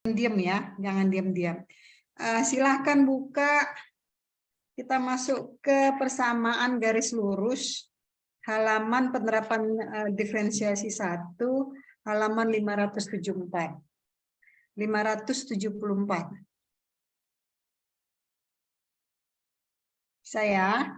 diam ya, jangan diam-diam. Silahkan buka, kita masuk ke persamaan garis lurus, halaman penerapan diferensiasi 1, halaman 574. 574. Saya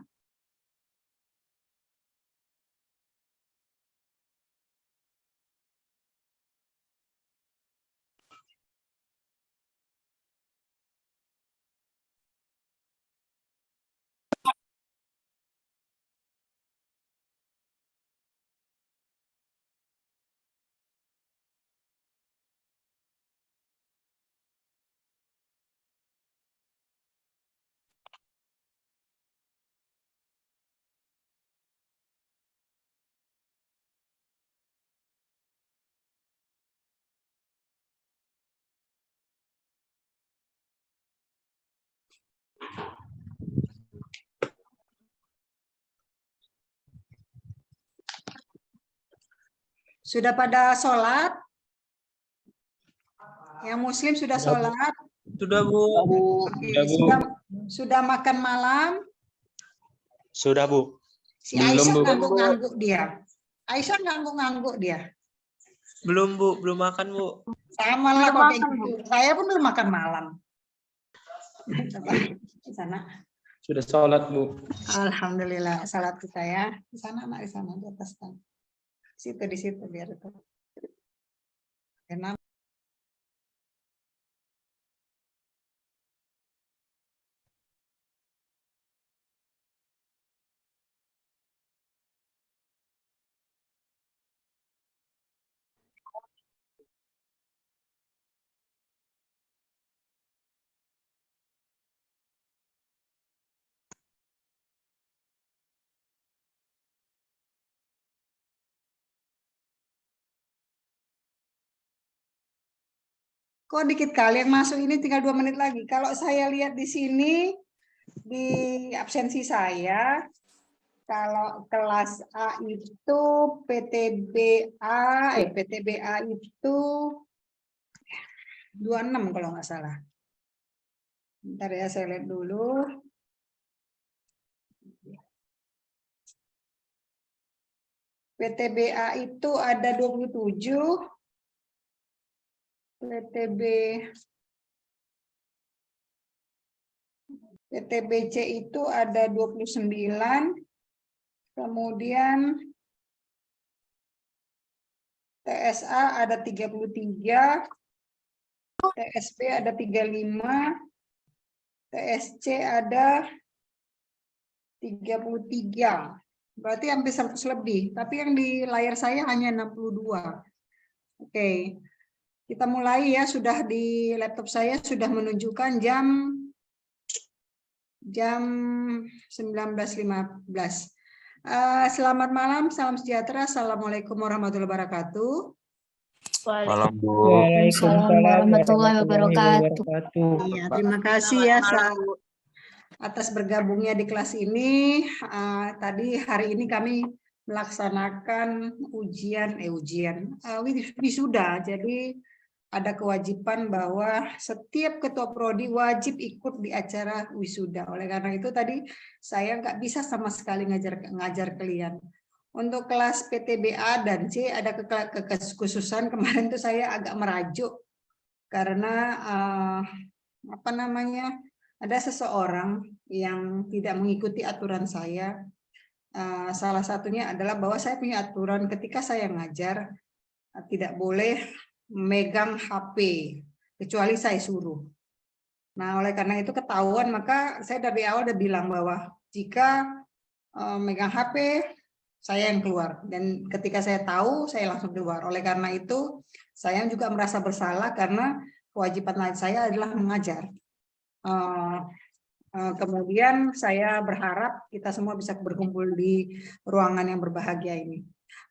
sudah pada sholat? Yang muslim sudah sholat? Sudah, Bu. Oke, sudah makan malam? Sudah, Bu. Si Aisyah ngangguk-ngangguk dia. Aisyah ngangguk-ngangguk dia. Belum, Bu. Belum makan, Bu. Sama lah kok kayak gitu. Saya pun belum makan malam. Di sana. Sudah sholat, Bu. Alhamdulillah, salat kita ya. Di sana, Nak, di sana, di atas. Di situ biar itu. Enak. Kok dikit kali yang masuk ini tinggal 2 menit lagi. Kalau saya lihat di sini, di absensi saya, kalau kelas A itu PTBA itu 26 kalau nggak salah. Bentar ya, saya lihat dulu. PTBA itu ada 27. PTBC itu ada 29. Kemudian TSA ada 33. TSB ada 35. TSC ada 33. Berarti hampir 100 lebih. Tapi yang di layar saya hanya 62. Oke. Kita mulai ya, sudah di laptop saya sudah menunjukkan jam 19.15. Selamat malam, salam sejahtera. Assalamualaikum warahmatullahi wabarakatuh. Waalaikumsalam warahmatullahi wabarakatuh. Iya, terima kasih ya atas bergabungnya di kelas ini. Tadi hari ini kami melaksanakan wisuda. Jadi ada kewajiban bahwa setiap ketua prodi wajib ikut di acara wisuda. Oleh karena itu tadi saya nggak bisa sama sekali ngajar kalian. Untuk kelas PTBA dan C ada kekhususan. Kemarin tuh saya agak merajuk karena ada seseorang yang tidak mengikuti aturan saya. Salah satunya adalah bahwa saya punya aturan ketika saya ngajar tidak boleh megang HP kecuali saya suruh. Nah, oleh karena itu ketahuan, maka saya dari awal udah bilang bahwa jika megang HP saya yang keluar, dan ketika saya tahu saya langsung keluar. Oleh karena itu saya juga merasa bersalah karena kewajiban saya adalah mengajar. Kemudian saya berharap kita semua bisa berkumpul di ruangan yang berbahagia ini.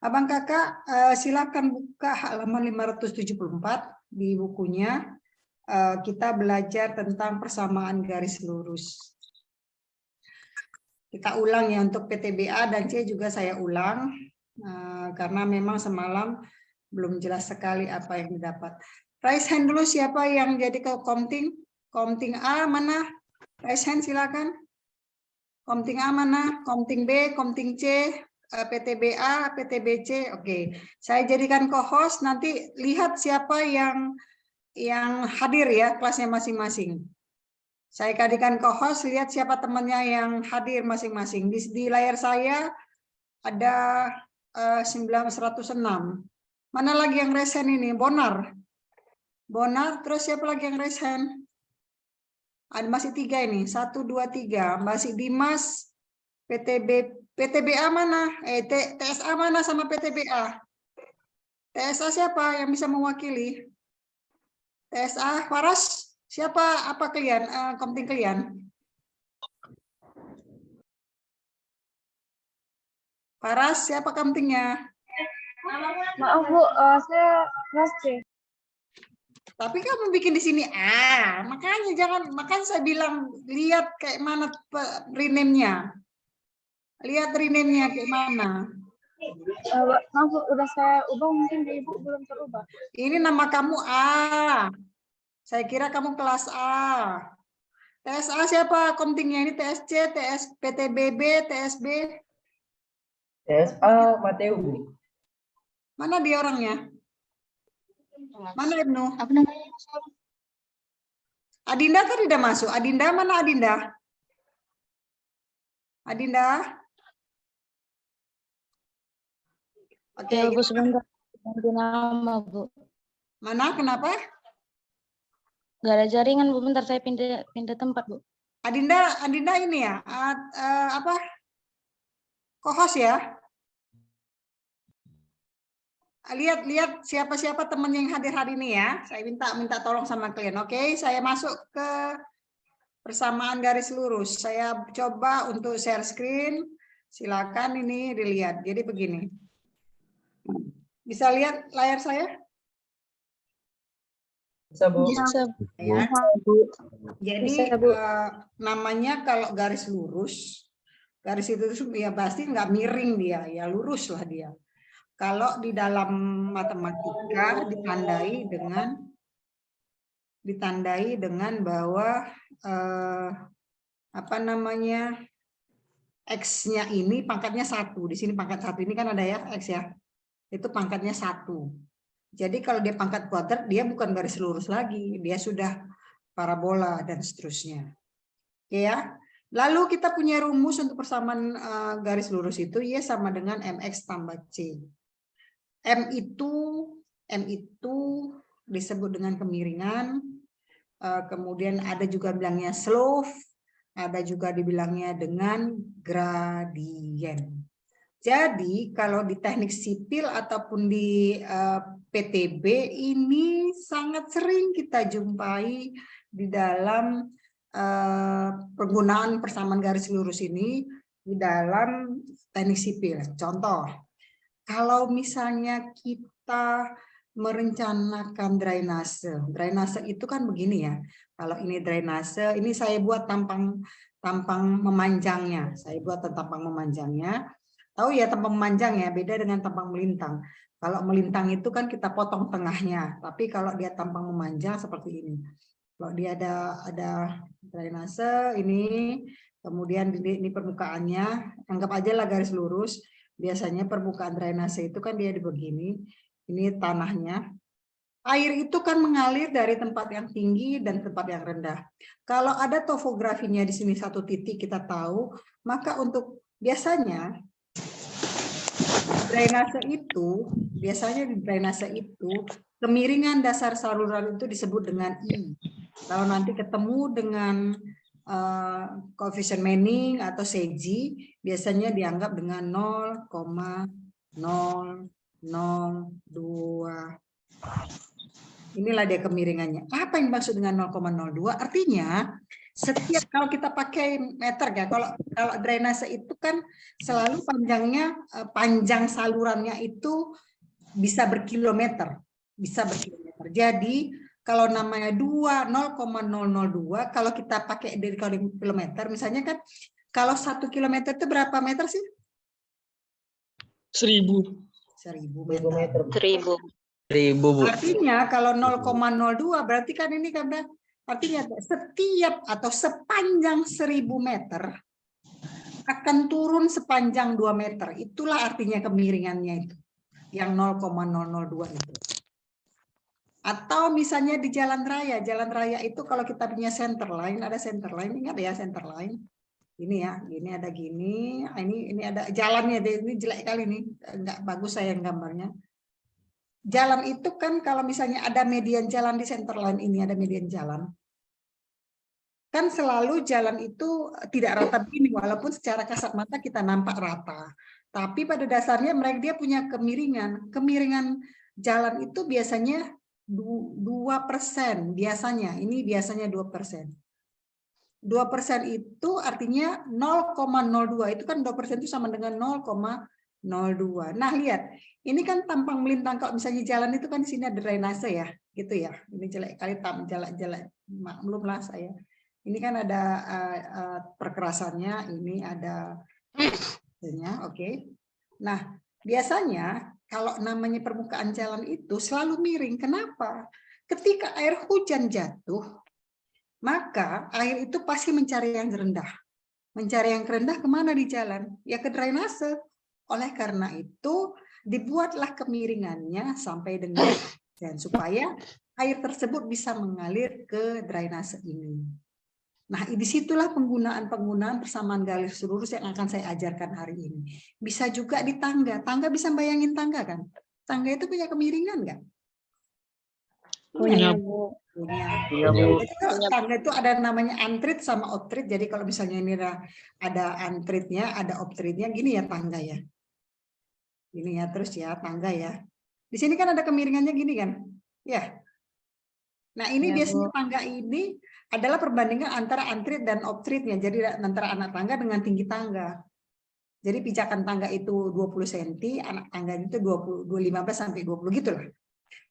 Abang kakak silakan buka halaman 574 di bukunya. Kita belajar tentang persamaan garis lurus. Kita ulang ya, untuk PTBA dan C juga saya ulang karena memang semalam belum jelas sekali apa yang didapat. Raise hand dulu siapa yang jadi ke Komting? Komting A mana? Raise hand silakan. Komting A mana? Komting B, Komting C, PTBA, PTBC. Oke, saya jadikan co-host. Nanti lihat siapa yang hadir ya kelasnya masing-masing. Saya jadikan co-host, lihat siapa temannya yang hadir masing-masing. Di layar saya ada 106. Mana lagi yang raise hand ini? Bonar. Bonar, terus siapa lagi yang raise hand? Ada masih 3 ini, 1, 2, 3. Masih Dimas, PTBA mana? TSA mana sama PTBA? TSA siapa yang bisa mewakili? TSA, Faras, siapa? Apa kalian? Komting kalian? Faras, siapa komtingnya? Maaf Bu, saya kelas C. Tapi kamu bikin di sini makanya makanya saya bilang lihat kayak mana rename-nya. Lihat rename-nya kayak mana. Maaf Bu, udah saya ubah, mungkin di Ibu belum terubah. Ini nama kamu A. Saya kira kamu kelas A. TSA siapa komtingnya ini? TSC, PTBB, TSB. TSA Mateo. Mana dia orangnya? Mana Ibnu? Apa namanya? Adinda kan tidak masuk. Adinda mana Adinda? Adinda? Oke. Ya, Bu, sebentar. Ganti nama, Bu. Mana? Kenapa? Gak ada jaringan, Bu. Bentar, saya pindah tempat, Bu. Adinda ini ya? Apa? Co-host ya? Lihat siapa-siapa teman yang hadir hari ini ya. Saya minta tolong sama kalian. Oke, saya masuk ke persamaan garis lurus. Saya coba untuk share screen. Silakan ini dilihat. Jadi begini. Bisa lihat layar saya? Bisa, Bu. Bisa, Bu. Ya. Jadi Bisa, Bu. namanya kalau garis lurus, garis itu ya pasti nggak miring dia, ya lurus lah dia. Kalau di dalam matematika ditandai dengan bahwa apa namanya X-nya ini pangkatnya 1. Di sini pangkat 1 ini kan ada ya X ya. Itu pangkatnya 1. Jadi kalau dia pangkat kuadrat dia bukan garis lurus lagi, dia sudah parabola dan seterusnya. Oke ya. Lalu kita punya rumus untuk persamaan garis lurus itu Y sama dengan MX tambah C. M itu disebut dengan kemiringan, kemudian ada juga bilangnya slope, ada juga dibilangnya dengan gradien. Jadi kalau di teknik sipil ataupun di PTB ini sangat sering kita jumpai di dalam penggunaan persamaan garis lurus ini di dalam teknik sipil. Contoh, kalau misalnya kita merencanakan drainase itu kan begini ya. Kalau ini drainase, ini saya buat tampang memanjangnya. Saya buat tampang memanjangnya. Tahu ya tampang memanjang ya, beda dengan tampang melintang. Kalau melintang itu kan kita potong tengahnya, tapi kalau dia tampang memanjang seperti ini. Kalau dia ada drainase ini, kemudian ini permukaannya, anggap aja lah garis lurus. Biasanya permukaan drainase itu kan dia begini, ini tanahnya. Air itu kan mengalir dari tempat yang tinggi dan tempat yang rendah. Kalau ada topografinya di sini satu titik kita tahu, maka untuk biasanya di drainase itu kemiringan dasar saluran itu disebut dengan I. Kalau nanti ketemu dengan koefisien Manning atau Segi biasanya dianggap dengan 0,002. Inilah dia kemiringannya. Apa yang dimaksud dengan 0,02? Artinya setiap kalau kita pakai meter ya, kalau drainase itu kan selalu panjang salurannya itu bisa berkilometer, Jadi kalau namanya 0,002, kalau kita pakai dari kilometer, misalnya kan kalau 1 kilometer itu berapa meter sih? 1000. 1000 meter. 1000. 1000 Bu. Artinya kalau 0,02 berarti kan ini kan artinya setiap atau sepanjang 1000 meter akan turun sepanjang 2 meter. Itulah artinya kemiringannya itu. Yang 0,002 itu. Atau misalnya di jalan raya itu kalau kita punya center line, ada center line, ingat ya center line. Ini ya, gini ada gini, ini ada jalannya, ini jelek kali nih, nggak bagus saya yang gambarnya. Jalan itu kan kalau misalnya ada median jalan di center line ini, ada median jalan. Kan selalu jalan itu tidak rata begini, walaupun secara kasat mata kita nampak rata. Tapi pada dasarnya mereka dia punya kemiringan. Kemiringan jalan itu biasanya 2% biasanya. Ini biasanya 2%. 2% itu artinya 0,02. Itu kan 2% itu sama dengan 0,02. Nah, lihat. Ini kan tampang melintang. Kalau misalnya jalan itu kan di sini ada drainase ya. Gitu ya. Ini jelek kali jelek. Maklumlah saya. Ini kan ada perkerasannya, ini ada oke. Nah, biasanya kalau namanya permukaan jalan itu selalu miring. Kenapa? Ketika air hujan jatuh, maka air itu pasti mencari yang rendah. Mencari yang rendah kemana di jalan? Ya ke drainase. Oleh karena itu, dibuatlah kemiringannya sampai dengan dan supaya air tersebut bisa mengalir ke drainase ini. Nah, disitulah penggunaan persamaan garis lurus yang akan saya ajarkan hari ini. Bisa juga di tangga. Tangga bisa bayangin tangga kan? Tangga itu punya kemiringan nggak? Punya, Bu. Punya Bu. Tangga itu ada namanya antrit sama optrit. Jadi kalau misalnya ini ada antritnya, ada optritnya, gini ya tangga ya. Gini ya, terus ya tangga ya. Di sini kan ada kemiringannya gini kan? Ya. Nah, ini Ya, biasanya Bu. tangga ini adalah perbandingan antara antrit dan optritnya. Jadi antara anak tangga dengan tinggi tangga. Jadi pijakan tangga itu 20 cm, anak tangga itu 15 sampai 20 gitu lah.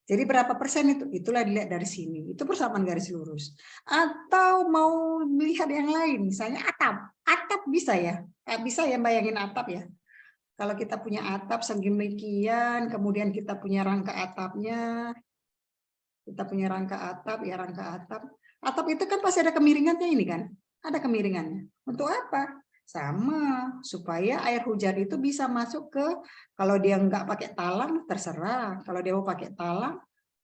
Jadi berapa persen itu? Itulah dilihat dari sini. Itu persamaan garis lurus. Atau mau melihat yang lain, misalnya atap. Atap bisa ya? Bisa ya bayangin atap ya. Kalau kita punya atap sedemikian, kemudian kita punya rangka atapnya. Kita punya rangka atap, ya rangka atap. Atap itu kan pasti ada kemiringannya ini kan? Ada kemiringannya. Untuk apa? Sama, supaya air hujan itu bisa masuk ke, kalau dia nggak pakai talang, terserah. Kalau dia mau pakai talang,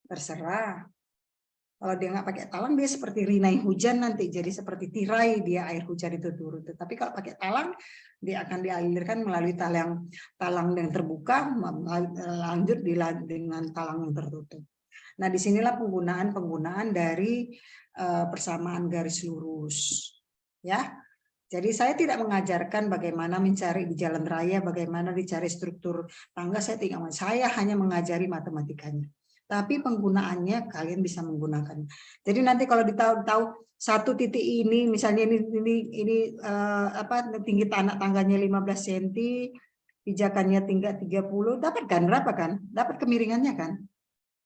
terserah. Kalau dia nggak pakai talang, dia seperti rinai hujan nanti. Jadi seperti tirai dia air hujan itu turun. Tapi kalau pakai talang, dia akan dialirkan melalui talang yang terbuka, lanjut dengan talang yang tertutup. Nah, disinilah penggunaan dari persamaan garis lurus, ya. Jadi saya tidak mengajarkan bagaimana mencari di jalan raya, bagaimana dicari struktur tangga. Saya hanya mengajari matematikanya. Tapi penggunaannya kalian bisa menggunakan. Jadi nanti kalau tahu satu titik ini, misalnya ini tinggi tangganya 15 cm, pijakannya tinggi 30, dapat kan berapa kan? Dapat kemiringannya kan?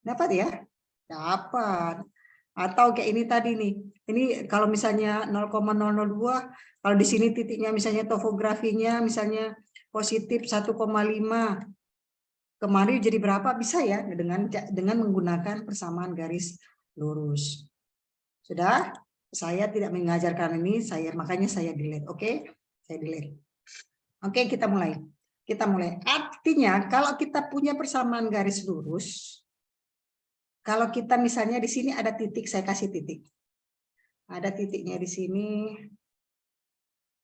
Dapat ya? Dapat. Atau kayak ini tadi nih. Ini kalau misalnya 0,002, kalau di sini titiknya misalnya topografinya misalnya positif 1,5. Kemarin jadi berapa? Bisa ya dengan menggunakan persamaan garis lurus. Sudah? Saya tidak mengajarkan ini, makanya saya delete. Oke? Saya delete. Oke, kita mulai. Artinya kalau kita punya persamaan garis lurus, kalau kita misalnya di sini ada titik, saya kasih titik. Ada titiknya di sini.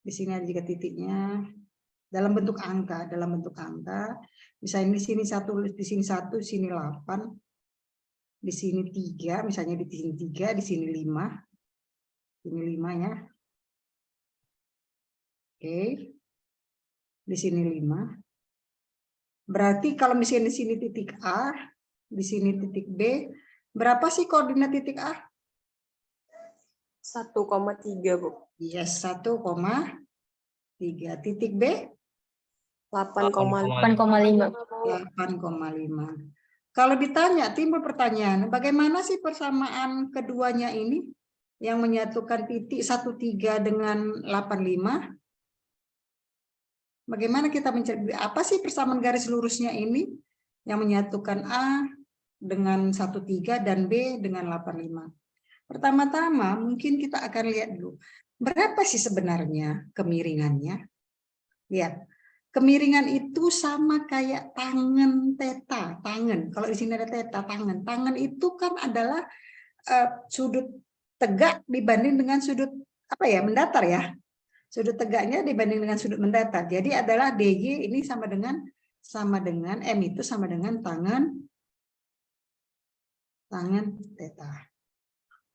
Di sini ada juga titiknya. Dalam bentuk angka. Misalnya di sini 1, di sini 1, di sini 8. Di sini 3, misalnya di sini 3, di sini 5. Ini 5 ya. Oke. Di sini 5. Berarti kalau misalnya di sini titik A, di sini titik B, berapa sih koordinat titik A? 1,3, Bu. Iya, 1,3. Titik B? 8,5. 8,5. 8,5. Kalau ditanya, timbul pertanyaan, bagaimana sih persamaan keduanya ini yang menyatukan titik 13 dengan 85? Bagaimana kita mencari, apa sih persamaan garis lurusnya ini yang menyatukan A dengan 13 dan B dengan 85. Pertama-tama mungkin kita akan lihat dulu, berapa sih sebenarnya kemiringannya? Lihat, kemiringan itu sama kayak tangan teta, tangan. Kalau di sini ada teta, tangan. Tangan itu kan adalah sudut tegak dibanding dengan sudut mendatar ya. Sudut tegaknya dibanding dengan sudut mendatar. Jadi adalah DY ini sama dengan M itu sama dengan tangan teta.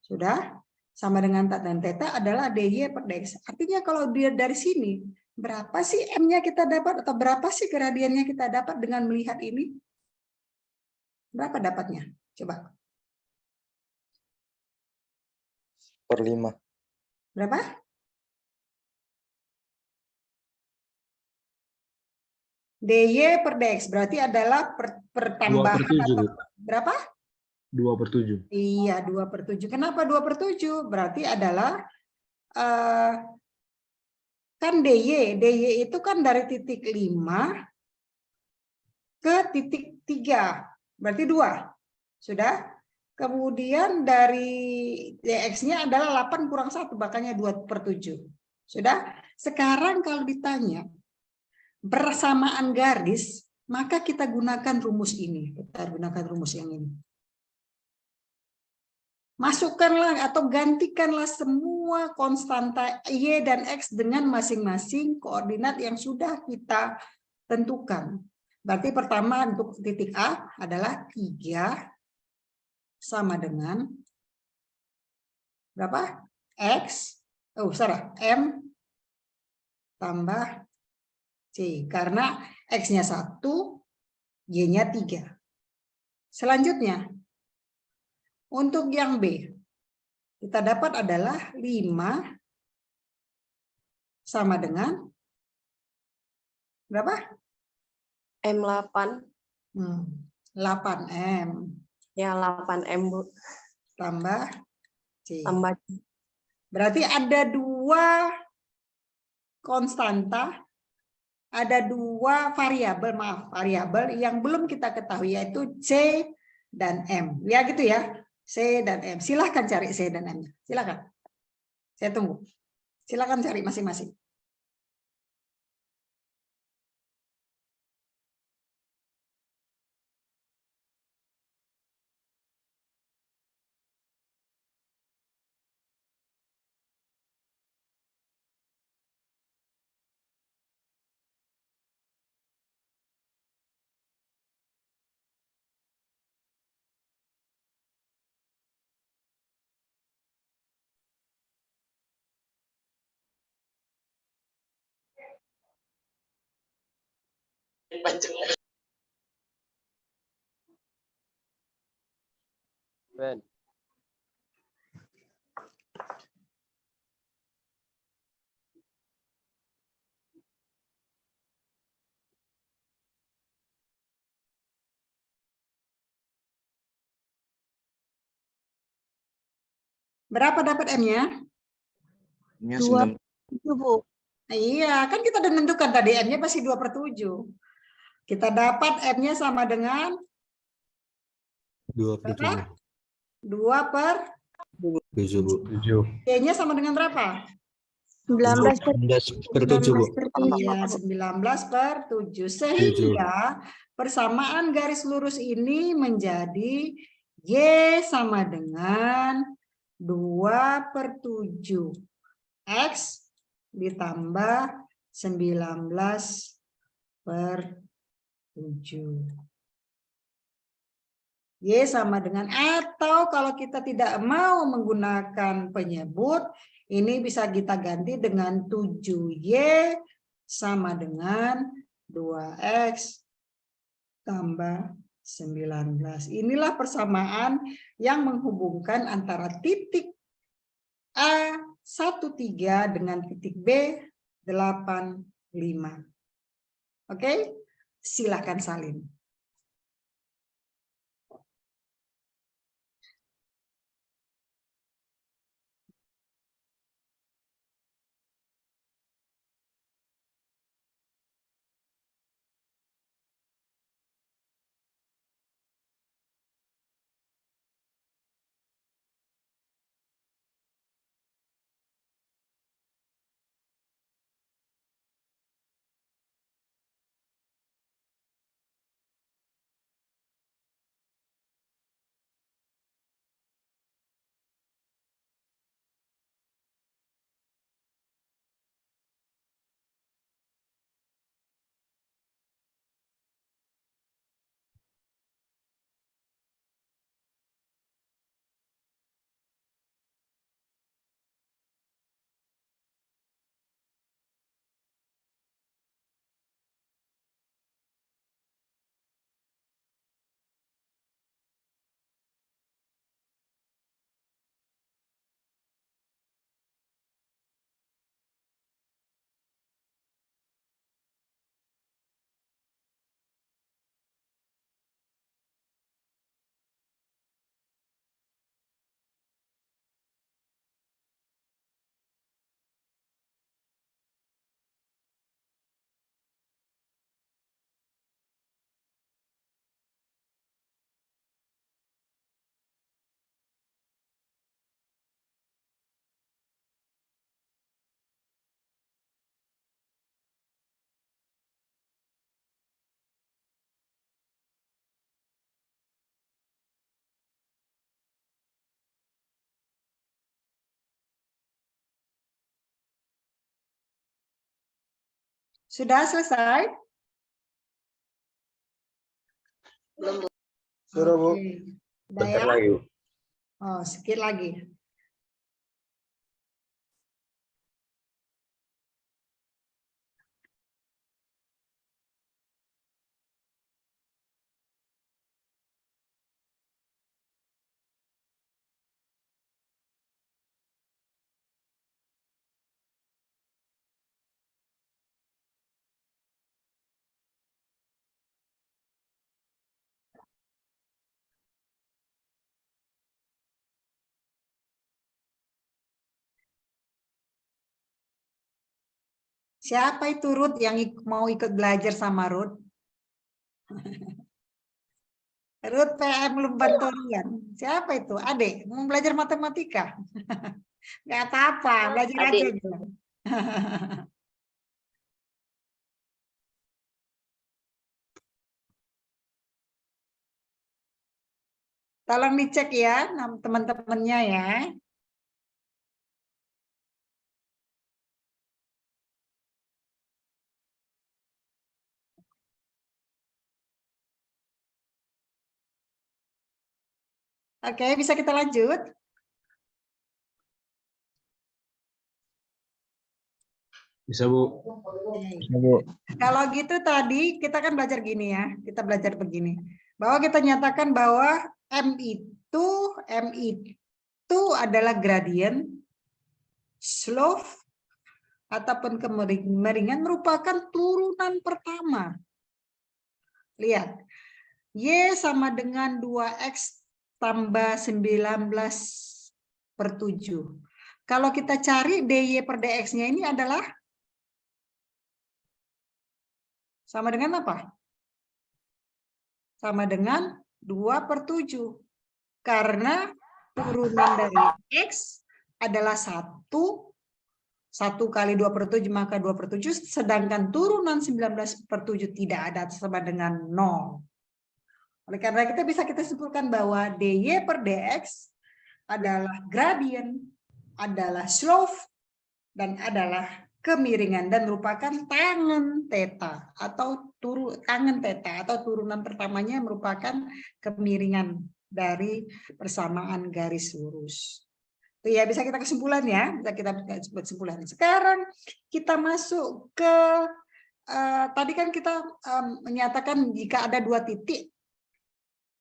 Sudah? Sama dengan tan teta adalah DY per DX. Artinya kalau dia dari sini, berapa sih M-nya kita dapat atau berapa sih gradiennya kita dapat dengan melihat ini? Berapa dapatnya? Coba. Per 5. Berapa? DY per DX berarti adalah pertambahan 2/7, Bu. berapa? 2/7. Iya, 2/7. Kenapa 2/7? Berarti adalah kan DY itu kan dari titik 5 ke titik 3. Berarti 2. Sudah? Kemudian dari DX-nya adalah 8 kurang 1, makanya 2/7. Sudah? Sekarang kalau ditanya persamaan garis, maka kita gunakan rumus ini. Kita gunakan rumus yang ini. Masukkanlah atau gantikanlah semua konstanta Y dan X dengan masing-masing koordinat yang sudah kita tentukan. Berarti pertama untuk titik A adalah 3 sama dengan berapa? M tambah C. Karena X-nya 1, Y-nya 3. Selanjutnya, untuk yang B, kita dapat adalah 5 sama dengan berapa? M8. 8M. Ya, 8M, Bu. Tambah C. Tambah Berarti ada 2 konstanta, ada 2 variabel yang belum kita ketahui, yaitu C dan M. Ya gitu ya. C dan M. Silahkan cari C dan M. Silahkan. Saya tunggu. Silahkan cari masing-masing. Ben. Berapa dapat M-nya? M-nya 2/7, Bu. Iya, kan kita udah menentukan tadi M-nya pasti 2/7. Kita dapat M-nya sama dengan 2/7. 2/7. 7. Y-nya sama dengan berapa? 19/7, Bu. 19/7. Iya, 19/7. Sehingga persamaan garis lurus ini menjadi Y sama dengan 2/7. X ditambah 19/7. Y sama dengan, atau kalau kita tidak mau menggunakan penyebut, ini bisa kita ganti dengan 7Y sama dengan 2X tambah 19. Inilah persamaan yang menghubungkan antara titik A13 dengan titik B85. Oke, silakan salin. Sudah selesai? Sudah, Bu. Oke. Udah ya? Bu. Oh, sedikit lagi. Siapa itu Ruth yang mau ikut belajar sama Ruth? Ruth PM belum bantuan. Siapa itu? Adik, mau belajar matematika? Gak apa-apa, belajar aja. Gitu. Tolong dicek ya teman-temannya ya. Oke, bisa kita lanjut? Bisa, Bu. Bisa, Bu. Kalau gitu tadi kita kan belajar gini ya, kita belajar begini. Bahwa kita nyatakan bahwa M itu adalah gradien, slope, ataupun kemiringan merupakan turunan pertama. Lihat, Y sama dengan 2X tambah 19/7. Kalau kita cari DY per DX-nya ini adalah sama dengan apa? Sama dengan 2/7. Karena turunan dari X adalah 1 kali 2/7 maka 2/7, sedangkan turunan 19/7 tidak ada sama dengan 0. Oleh karena kita bisa simpulkan bahwa DY per DX adalah gradien, adalah slope, dan adalah kemiringan dan merupakan tangen theta atau turunan pertamanya merupakan kemiringan dari persamaan garis lurus. Itu ya, bisa kita kesimpulan ya, bisa kita buat kesimpulan. Sekarang kita masuk ke tadi kan kita menyatakan jika ada 2 titik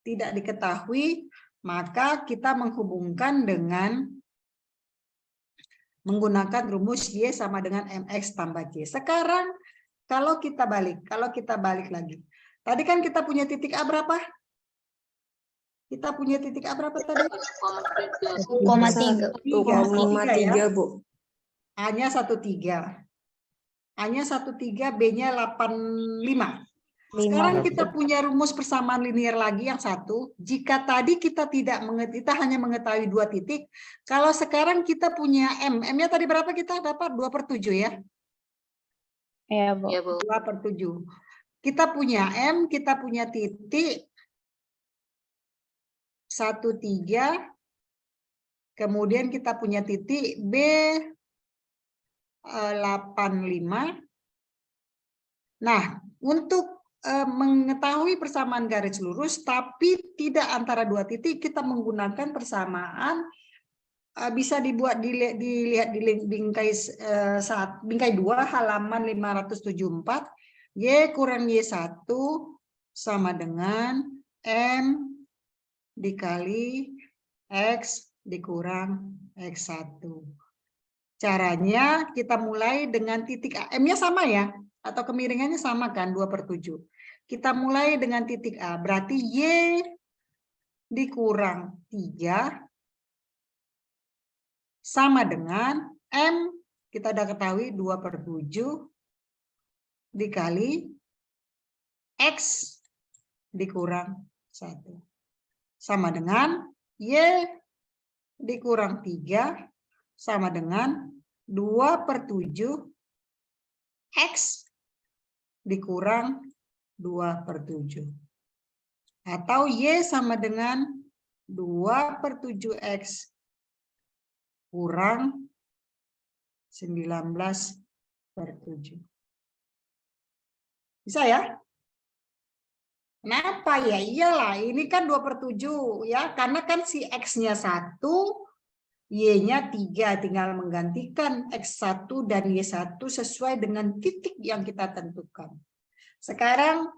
tidak diketahui, maka kita menghubungkan dengan menggunakan rumus Y sama dengan MX tambah Y. Sekarang kalau kita balik lagi. Tadi kan kita punya titik A berapa? Kita punya titik A berapa tadi? 1,3. 1,3, Bu. A-nya 1,3. A-nya 1,3, B-nya 8,5. Sekarang kita punya rumus persamaan linear lagi yang satu. Jika tadi kita hanya mengetahui 2 titik, kalau sekarang kita punya M. M-nya tadi berapa kita dapat? 2/7 ya? Iya, Bu. 2/7. Kita punya M, kita punya titik 1,3. Kemudian kita punya titik B 8,5. Nah, untuk mengetahui persamaan garis lurus tapi tidak antara 2 titik, kita menggunakan persamaan bisa dilihat di bingkai 2 halaman 574. Y kurang Y1 sama dengan M dikali X dikurang X1. Caranya kita mulai dengan titik A. M-nya sama ya? Atau kemiringannya sama kan? 2/7. Kita mulai dengan titik A. Berarti Y dikurang 3 sama dengan M. Kita udah ketahui 2/7 dikali X dikurang 1. Sama dengan Y dikurang 3 sama dengan 2/7 X dikurang 2/7. Atau Y sama dengan 2/7 X kurang 19/7. Bisa ya? Kenapa ya? Iyalah, ini kan 2/7 ya, karena kan si X-nya 1, Y-nya 3, tinggal menggantikan X1 dan Y1 sesuai dengan titik yang kita tentukan. Sekarang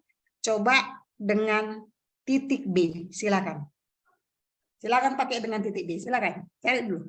coba dengan titik B, silakan. Silakan pakai dengan titik B, silakan. Cari dulu.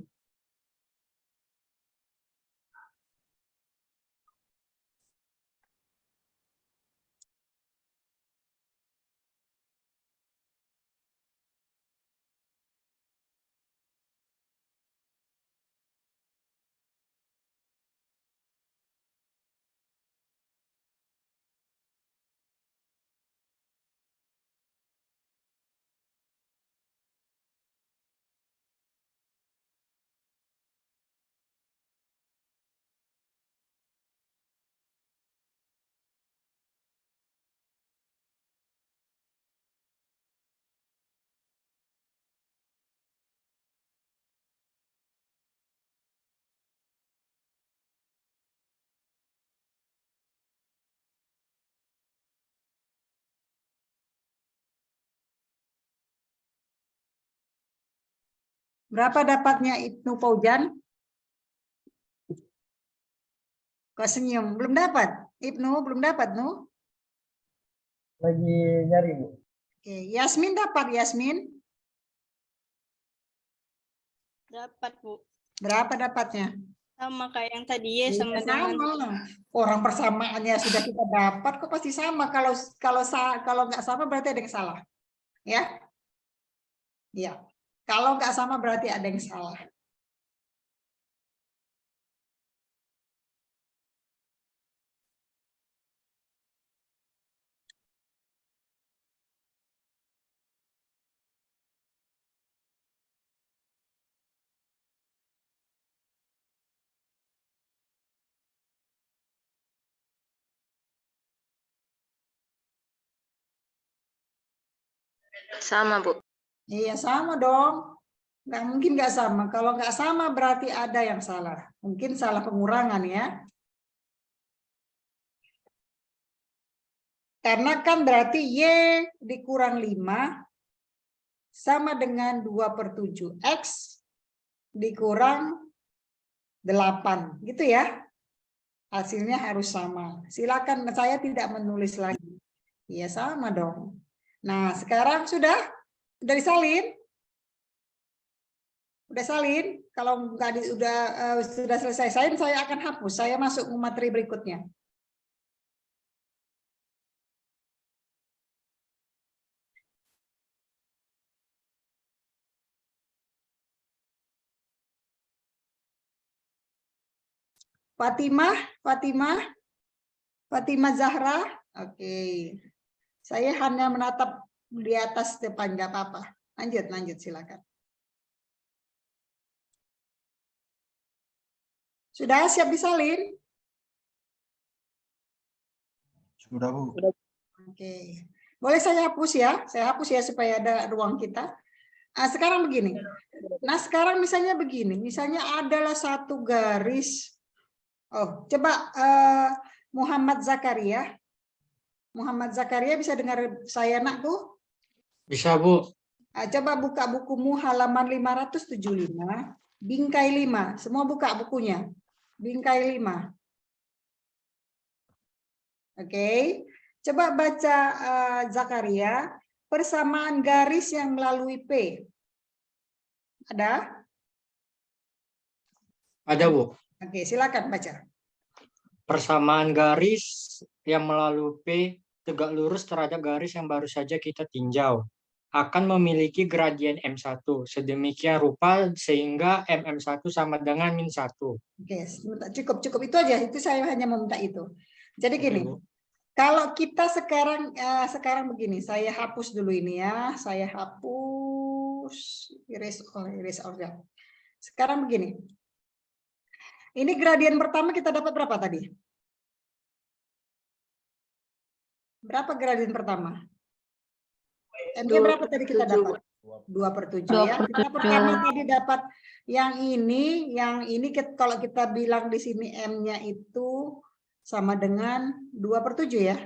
Berapa dapatnya Ibnu Paujan? Kok senyum? Belum dapat? Ibnu belum dapat, Nu? Lagi nyari, Bu. Oke, Yasmin dapat, Yasmin? Dapat, Bu. Berapa dapatnya? Sama kayak yang tadi ya, Iya, sama dengan sama. Orang persamaannya sudah kita dapat, kok pasti sama. Kalau nggak sama berarti ada yang salah. Ya? Iya. Kalau nggak sama berarti ada yang salah. Sama, Bu. Iya, sama dong. Nggak mungkin nggak sama. Kalau nggak sama berarti ada yang salah. Mungkin salah pengurangan ya. Karena kan berarti Y dikurang 5 sama dengan 2/7. X dikurang 8. Gitu ya. Hasilnya harus sama. Silakan, saya tidak menulis lagi. Iya, sama dong. Nah, sekarang sudah disalin? Udah salin? Kalau nggak sudah selesai salin, saya akan hapus. Saya masuk ke materi berikutnya. Fatimah Zahra. Oke. Saya hanya menatap di atas depan, nggak apa-apa. Lanjut, silakan. Sudah siap disalin? Sudah, Bu. Oke. Boleh saya hapus ya? Saya hapus ya supaya ada ruang kita. Nah, sekarang begini. Nah, sekarang misalnya begini. Misalnya adalah satu garis. Oh, coba Muhammad Zakaria. Muhammad Zakaria bisa dengar saya, Nak, tuh? Bisa, Bu. Nah, coba buka bukumu halaman 575, bingkai 5. Semua buka bukunya. Bingkai 5. Oke. Coba baca Zakaria, persamaan garis yang melalui P. Ada? Ada, Bu. Oke, silakan baca. Persamaan garis yang melalui P tegak lurus terhadap garis yang baru saja kita tinjau akan memiliki gradien M1 sedemikian rupa sehingga MM1 sama dengan -1. Oke, cukup itu aja. Itu saya hanya meminta itu. Jadi gini, Oke, Bu. kalau kita sekarang begini, saya hapus dulu ini ya. Saya hapus erase all. Sekarang begini. Ini gradien pertama kita dapat berapa tadi? Berapa gradien pertama? M-nya berapa tadi kita dapat? 2/7 ya. Kita pertama tadi dapat yang ini kalau kita bilang di sini M-nya itu sama dengan 2/7 ya.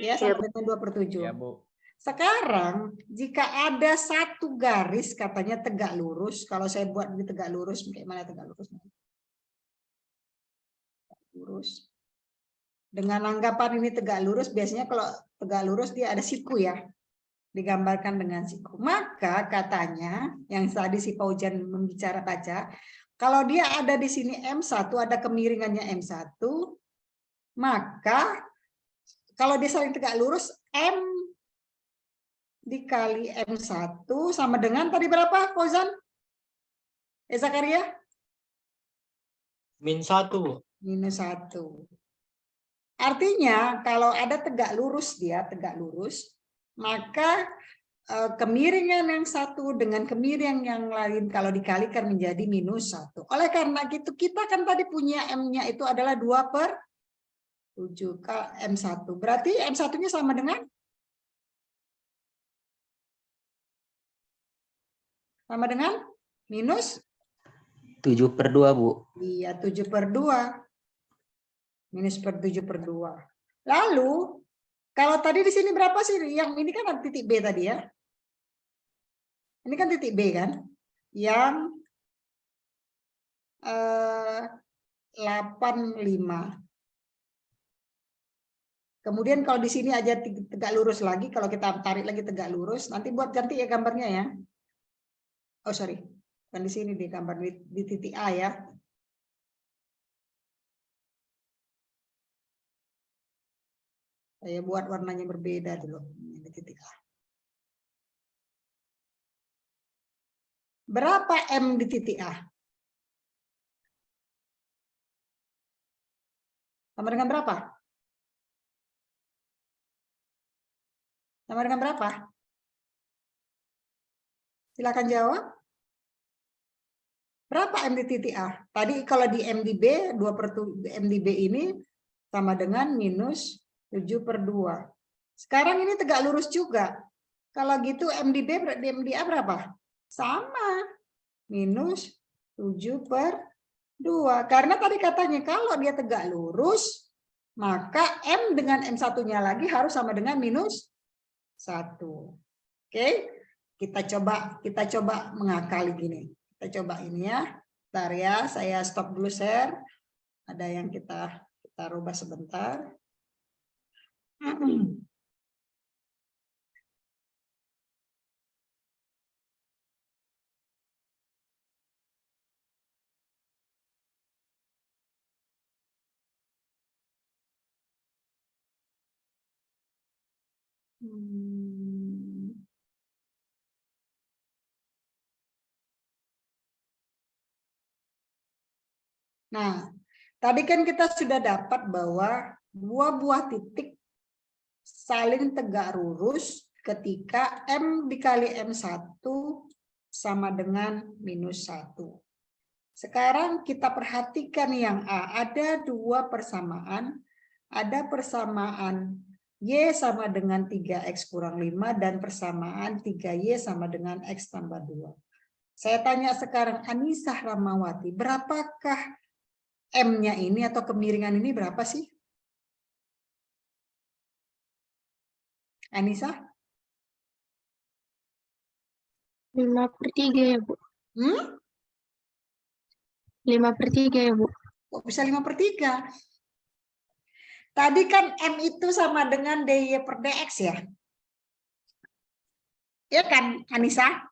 Ya, sama dengan 2/7. Iya, Bu. Sekarang, jika ada satu garis katanya tegak lurus, kalau saya buat di tegak lurus, kayak mana tegak lurus? Lurus. Dengan anggapan ini tegak lurus, biasanya kalau tegak lurus dia ada siku ya, digambarkan dengan siku. Maka katanya, yang tadi si Paujan membicara baca, kalau dia ada di sini M1, ada kemiringannya M1, maka kalau dia saling tegak lurus, M dikali M1 sama dengan tadi berapa, Fauzan? Zakaria? -1, Bu. -1. Artinya kalau ada tegak lurus dia tegak lurus, maka kemiringan yang satu dengan kemiringan yang lain kalau dikalikan menjadi -1. Oleh karena itu kita kan tadi punya M-nya itu adalah 2/7 M1. Berarti M1-nya sama dengan? Sama dengan? Minus? 7/2, Bu. Iya, 7/2. -7/2. Lalu, kalau tadi di sini berapa sih? Yang ini kan ada titik B tadi ya. Ini kan titik B kan? Yang 85. Kemudian kalau di sini aja tegak lurus lagi, kalau kita tarik lagi tegak lurus, nanti buat ganti ya gambarnya ya. Oh sorry, bukan di sini di gambar di titik A ya. Saya buat warnanya berbeda dulu di titik A. Berapa M di titik A? Sama dengan berapa? Sama dengan berapa? Silakan jawab. Berapa M di titik A? Tadi kalau di M di B, 2/7 M di B ini sama dengan -7/2. Sekarang ini tegak lurus juga. Kalau gitu M di B, M di A berapa? Sama. -7/2. Karena tadi katanya kalau dia tegak lurus, maka M dengan M1-nya lagi harus sama dengan -1. Oke, kita coba mengakali gini. Kita coba ini ya. Bentar ya, saya stop dulu share. Ada yang kita rubah sebentar. Nah, tadi kan kita sudah dapat bahwa dua buah titik saling tegak lurus ketika M dikali M1 sama dengan -1. Sekarang kita perhatikan yang A, ada dua persamaan, ada persamaan Y sama dengan 3X kurang 5 dan persamaan 3Y sama dengan X tambah 2. Saya tanya sekarang Anissa Ramawati, berapakah M-nya ini atau kemiringan ini berapa sih? Anissa? 5/3 ya, Bu. 5/3 ya, Bu. Kok bisa 5/3? Tadi kan M itu sama dengan DY per DX ya? Iya kan, Anissa?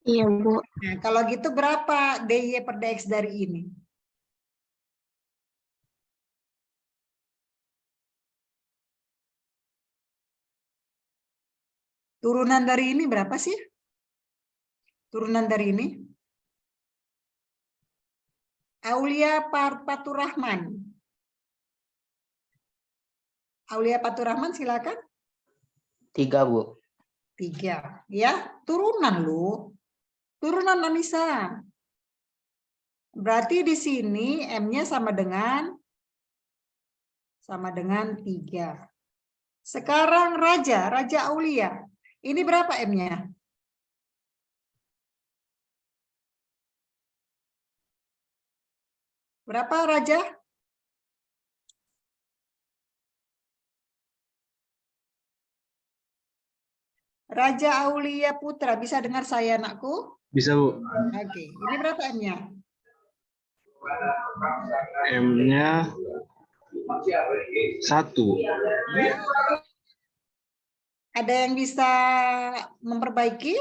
Iya, Bu. Nah, kalau gitu berapa DY per DX dari ini? Turunan dari ini berapa sih? Turunan dari ini? Aulia Faturrahman. Aulia Faturrahman silakan. 3, Bu. 3. Ya, turunan lu. Turunan Anissa. Berarti di sini M-nya sama dengan 3. Sekarang Raja Aulia. Ini berapa M-nya? Berapa Raja? Raja Aulia Putra, bisa dengar saya anakku? Bisa, Bu. Oke, ini berapa M-nya? M-nya 1. Ada yang bisa memperbaiki?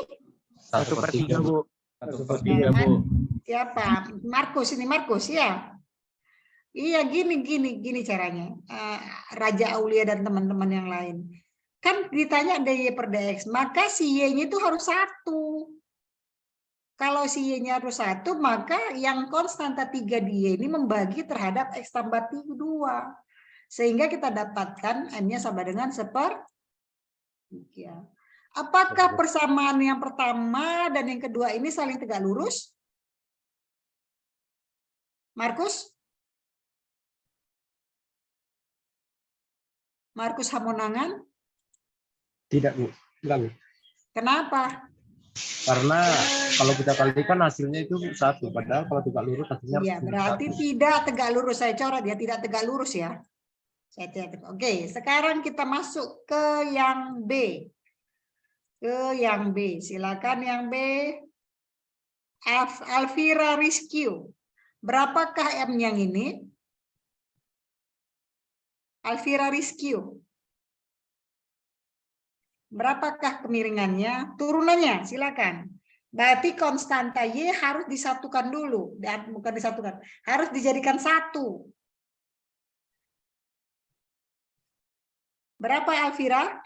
1/3, Bu. 1/3, Bu. Siapa? Markus, ini Markus ya? Iya, gini caranya. Raja Aulia dan teman-teman yang lain. Kan ditanya DY per DX, maka si Y-nya itu harus 1. Kalau si Y-nya harus 1, maka yang konstanta 3 di Y ini membagi terhadap X tambah 2. Sehingga kita dapatkan M-nya sama dengan 1/3. Apakah persamaan yang pertama dan yang kedua ini saling tegak lurus? Markus? Markus Hamonangan? Tidak, Bu. Enggak, Bu. Kenapa? Karena kalau kita kalikan hasilnya itu 1. Padahal kalau tegak lurus hasilnya Iya, harus berarti 1. tidak tegak lurus. Saya coret ya, tidak tegak lurus ya. Saya catat. Oke, sekarang kita masuk ke yang B. Ke yang B. Silakan yang B. Alvira Rizky. Berapakah M yang ini? Alvira Rizky. Berapakah kemiringannya? Turunannya, silakan. Berarti konstanta Y harus disatukan dulu. Dan bukan disatukan, harus dijadikan 1. Berapa Alvira?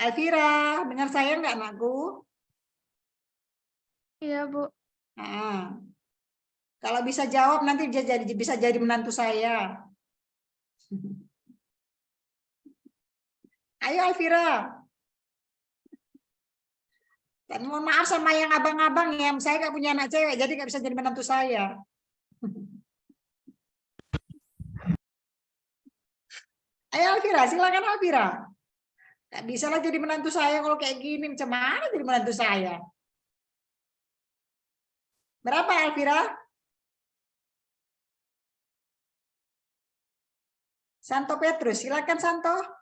Alvira, dengar saya nggak anakku? Iya, Bu. Nah, kalau bisa jawab nanti bisa jadi menantu saya. Ayo Alvira. Dan mohon maaf sama yang abang-abang ya, saya nggak punya anak cewek, jadi nggak bisa jadi menantu saya. Ayo Alvira, silakan Alvira. Nggak bisa lah jadi menantu saya kalau kayak gini, macam mana jadi menantu saya? Berapa Alvira? Santo Petrus, silakan Santo.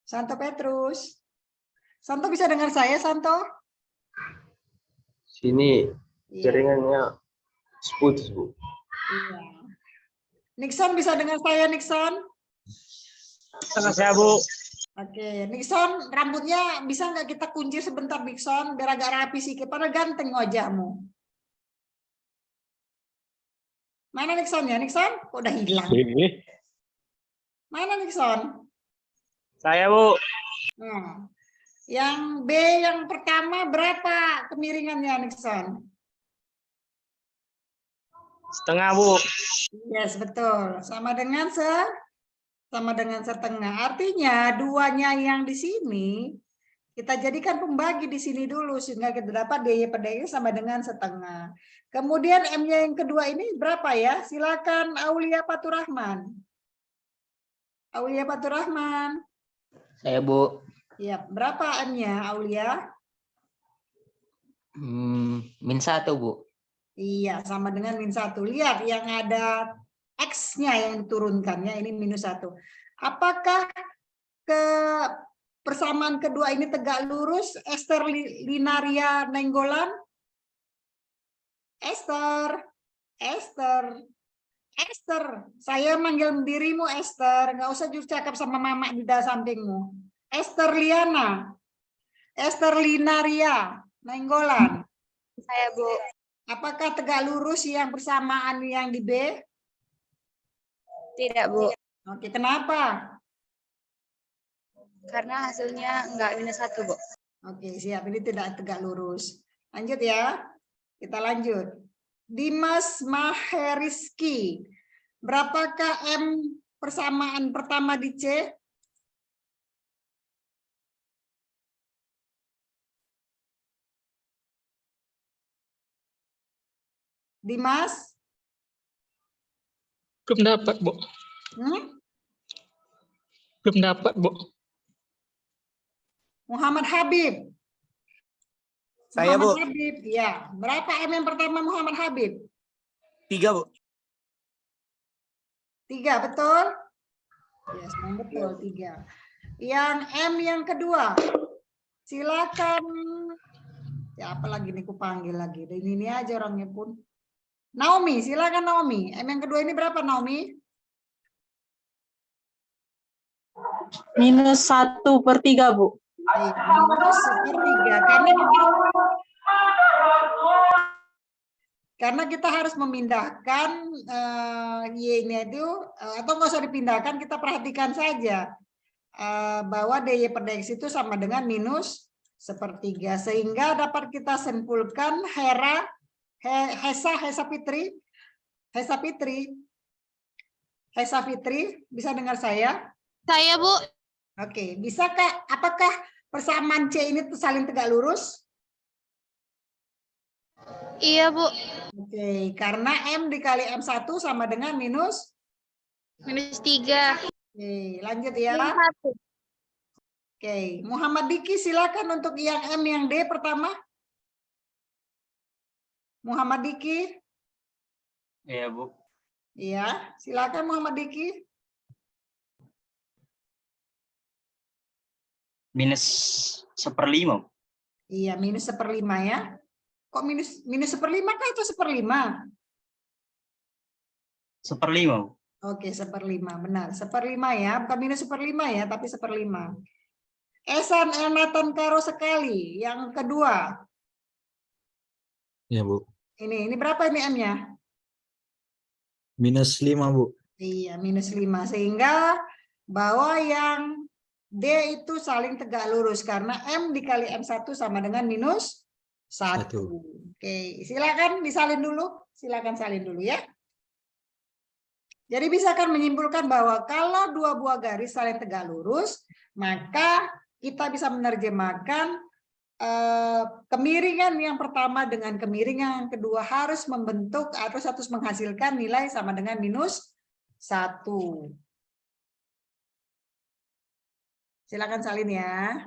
Santo Petrus. Santo bisa dengar saya, Santo? Sini Iya. jaringannya putus, Bu. Iya. Nixon bisa dengar saya, Nixon? Dengar saya, Bu. Oke, Nixon, rambutnya bisa nggak kita kuncir sebentar, Nixon, biar agak rapi sih, padahal ganteng wajahmu. Mana Nixon ya, Nixon? Kok udah hilang? Mana Nixon? Saya, Bu. Nah, yang B yang pertama berapa kemiringannya, Nixon? Setengah, Bu. Yes, betul. Sama dengan setengah. Artinya duanya yang di sini kita jadikan pembagi di sini dulu sehingga kita dapat DY per DX sama dengan setengah. Kemudian M-nya yang kedua ini berapa ya? Silakan Aulia Faturrahman. Aulia Faturrahman. Saya, Bu. Ya, berapa M-nya Aulia? -1, Bu. Iya, sama dengan -1. Lihat yang ada X-nya yang diturunkannya ini -1. Apakah ke persamaan kedua ini tegak lurus? Esther Linaria Nenggolan? Esther, saya manggil dirimu Esther, nggak usah jujur cakap sama mama di sampingmu. Esther Liana, Esther Linaria Nenggolan. Saya, Bu. Apakah tegak lurus yang persamaan yang di B? Tidak, Bu. Oke, kenapa? Karena hasilnya enggak -1, Bu. Oke, siap. Ini tidak tegak lurus. Lanjut ya. Kita lanjut. Dimas Maheriski. Berapakah M persamaan pertama di C? Dimas? Belum dapat, Bu. Belum dapat, Bu. Muhammad Habib. Saya, Bu. Muhammad Habib, ya. Berapa M yang pertama Muhammad Habib? 3, Bu. 3, betul? Yes, betul 3. Yang M yang kedua. Silakan. Siapa lagi nih ku panggil lagi. Ini aja orangnya pun. Naomi, silakan Naomi. M yang kedua ini berapa Naomi? -1/3, Bu. -1/3. Karena kita harus memindahkan Y-nya itu, atau nggak usah dipindahkan, kita perhatikan saja bahwa DY per DX itu sama dengan -1/3. Sehingga dapat kita simpulkan Hesa Fitri, bisa dengar saya? Saya, Bu. Oke, bisakah, apakah persamaan C ini saling tegak lurus? Iya, Bu. Oke, karena M dikali M1 sama dengan -3. Oke, lanjut ya. Oke, Muhammad Diki silakan untuk yang M yang D pertama. Muhammad Diki. Iya, Bu. Iya, silakan Muhammad Diki. -1/5. Iya, -1/5 ya. Kok -1/5 kah atau 1/5? 1/5, Bu. Oke, 1/5, benar. 1/5 ya, bukan -1/5 ya, tapi 1/5. Esan Elnatan Karo sekali, yang kedua. Iya, Bu. Ini berapa ini M-nya? -5, Bu. Iya, -5. Sehingga bahwa yang D itu saling tegak lurus karena M dikali M1 sama dengan -1. Oke, silakan disalin dulu. Silakan salin dulu ya. Jadi bisa kan menyimpulkan bahwa kalau dua buah garis saling tegak lurus, maka kita bisa menerjemahkan kemiringan yang pertama dengan kemiringan yang kedua harus membentuk atau harus menghasilkan nilai sama dengan -1. Silakan salin ya.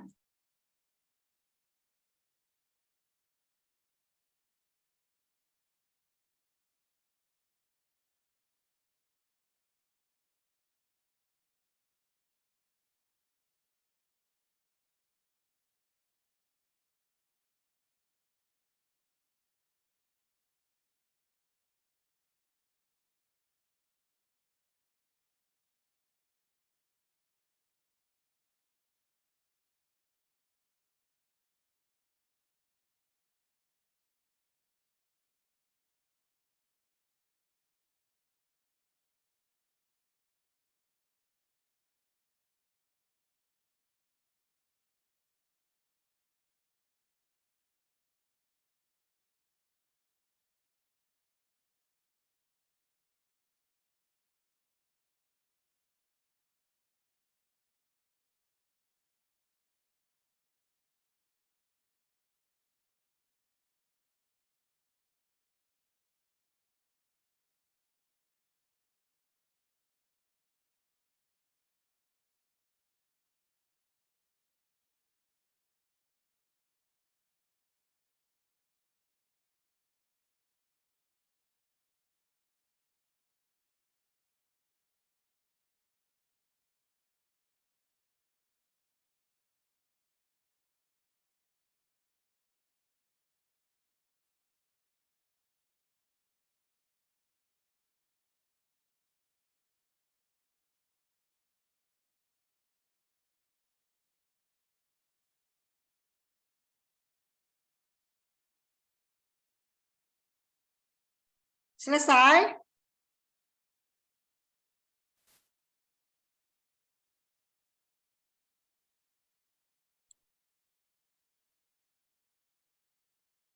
Selesai?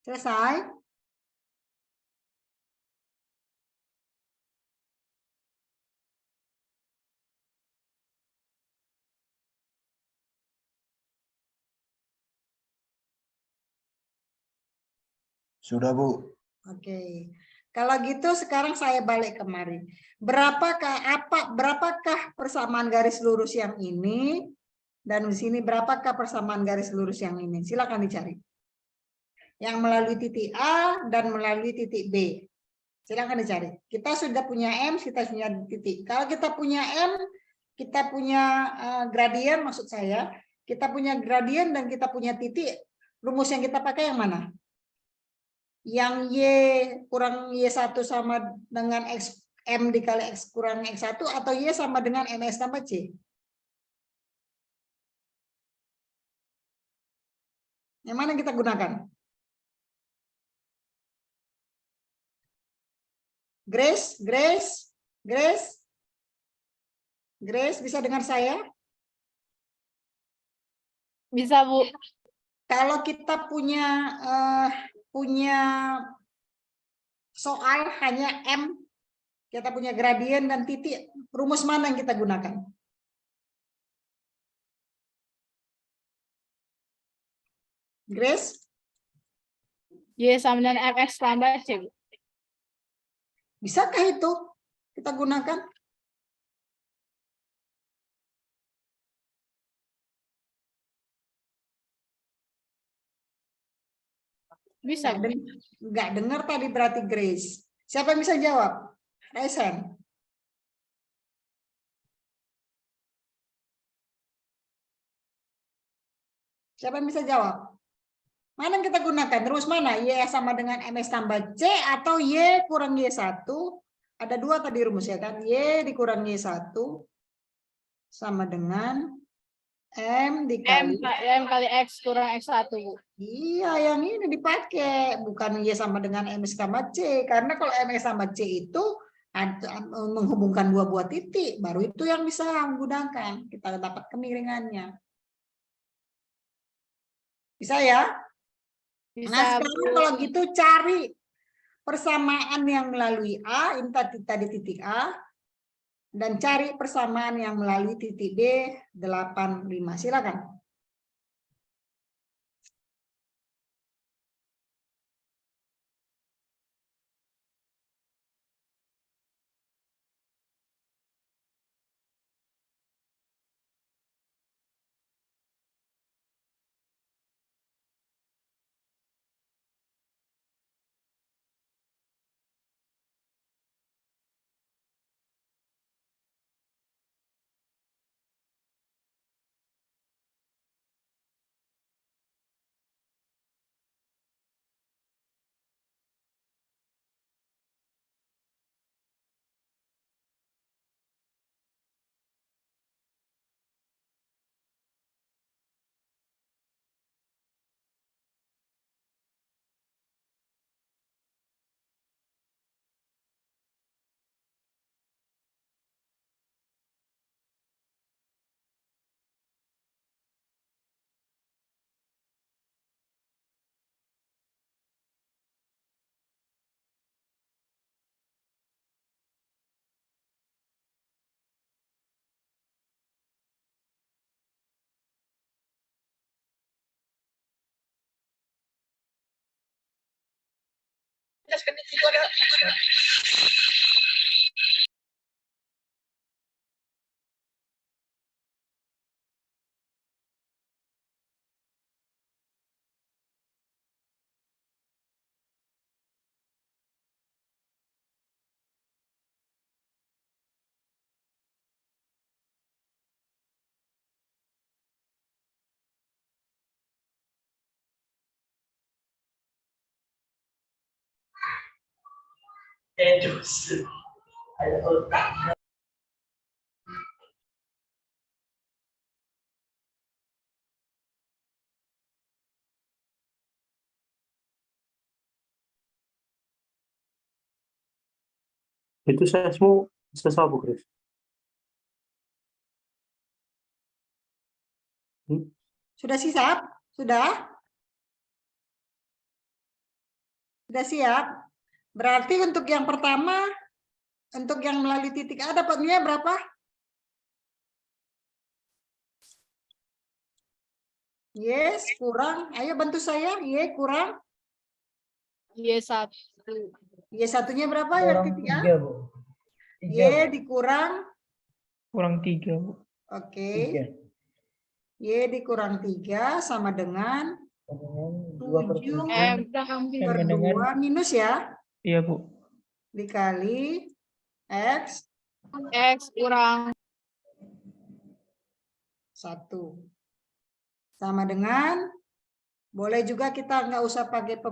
Selesai? Sudah, Bu. Oke. Kalau gitu sekarang saya balik kemari. Berapakah persamaan garis lurus yang ini dan di sini berapakah persamaan garis lurus yang ini? Silakan dicari. Yang melalui titik A dan melalui titik B. Silakan dicari. Kita sudah punya M, kita punya titik. Kalau kita punya M, kita punya gradien, maksud saya, kita punya gradien dan kita punya titik, rumus yang kita pakai yang mana? Yang Y kurang Y1 sama dengan X, M dikali X kurang X1 atau Y sama dengan MS tambah C? Yang mana kita gunakan? Grace, bisa dengar saya? Bisa, Bu. Kalau kita punya soal hanya M, kita punya gradien dan titik, rumus mana yang kita gunakan? Grace? Y sama dengan MX tambah C, Bu. Bisakah itu kita gunakan? Bisa, Bu. Nggak dengar tadi berarti Grace. Siapa yang bisa jawab? Raisen. Siapa yang bisa jawab? Mana yang kita gunakan? Terus mana? Y sama dengan MS tambah C atau Y kurang Y1? Ada dua tadi rumus ya kan? Y dikurang Y1 sama dengan M dikali M kali X kurang X1, Bu. Iya, yang ini dipakai, bukan Y sama dengan MS tambah C. Karena kalau MS tambah C itu menghubungkan dua buah titik, baru itu yang bisa menggunakan. Kita dapat kemiringannya. Bisa ya? Bisa, Nah, sekarang kalau gitu cari persamaan yang melalui A, ini tadi titik A, dan cari persamaan yang melalui titik B, 85. Silakan. Itu sesmu sesuatu, Chris. Sudah siap? Sudah? Sudah siap? Berarti untuk yang pertama, untuk yang melalui titik A dapatnya berapa? Yes, kurang. Ayo bantu saya. Y kurang. Y1. Y1-nya berapa yang titik A? Y dikurang. Kurang 3, Bu. Oke. Y dikurang 3 sama dengan 7 per 2 minus ya. Iya, Bu. Dikali X. X kurang 1. Sama dengan, boleh juga kita nggak usah pakai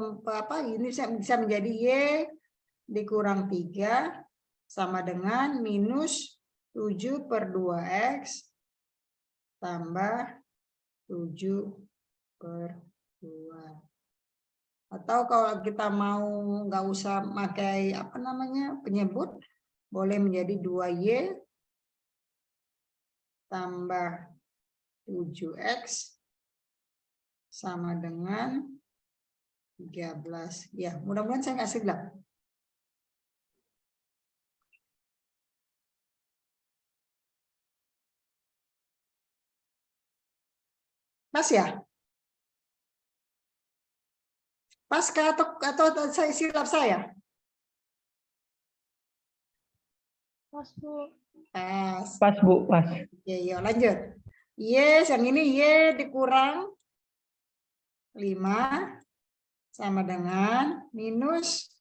ini bisa menjadi Y dikurang 3 sama dengan minus 7 per 2X tambah 7 per 2. Atau kalau kita mau nggak usah pakai penyebut, boleh menjadi 2Y tambah 7X sama dengan 13. Ya, mudah-mudahan saya nggak silap. Pas ya? Pas atau saya silap saya? Pas, Bu. Pas. Pas, Bu, pas. Oke, yuk lanjut. Y, yang ini Y dikurang 5 sama dengan minus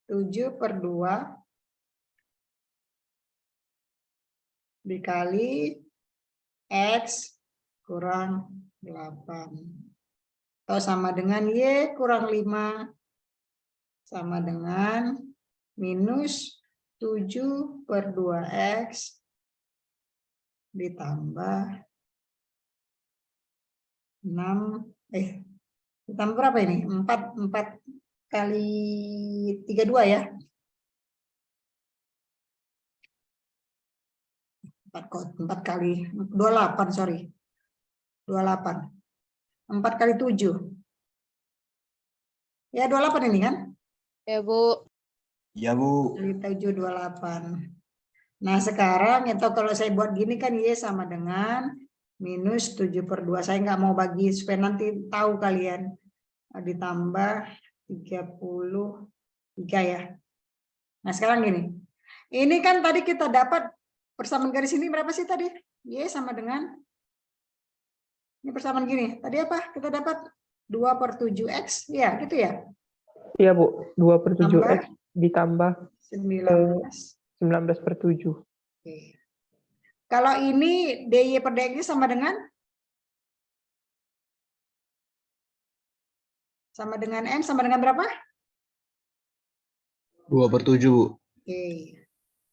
7 per 2 dikali X kurang 8. Atau sama dengan Y kurang 5 sama dengan minus 7 per 2X ditambah 6, ditambah berapa ini? 4 kali 32 ya? 4 kali 28, sorry. 28. 4 kali 7. Ya 28 ini kan? Ya, Bu. Ya, Bu. Kali 7, 28. Nah sekarang itu kalau saya buat gini kan Y sama dengan minus 7 per 2. Saya nggak mau bagi supaya nanti tahu kalian. Ditambah 33 ya. Nah sekarang gini. Ini kan tadi kita dapat persamaan garis ini berapa sih tadi? Y sama dengan, ini persamaan gini. Tadi apa? Kita dapat 2 per 7X. Ya gitu ya? Iya, Bu. 2 per 7X Tambah ditambah 19. 19 per 7. Oke. Kalau ini DY per DX sama dengan? Sama dengan M sama dengan berapa? 2 per 7, Bu. Oke.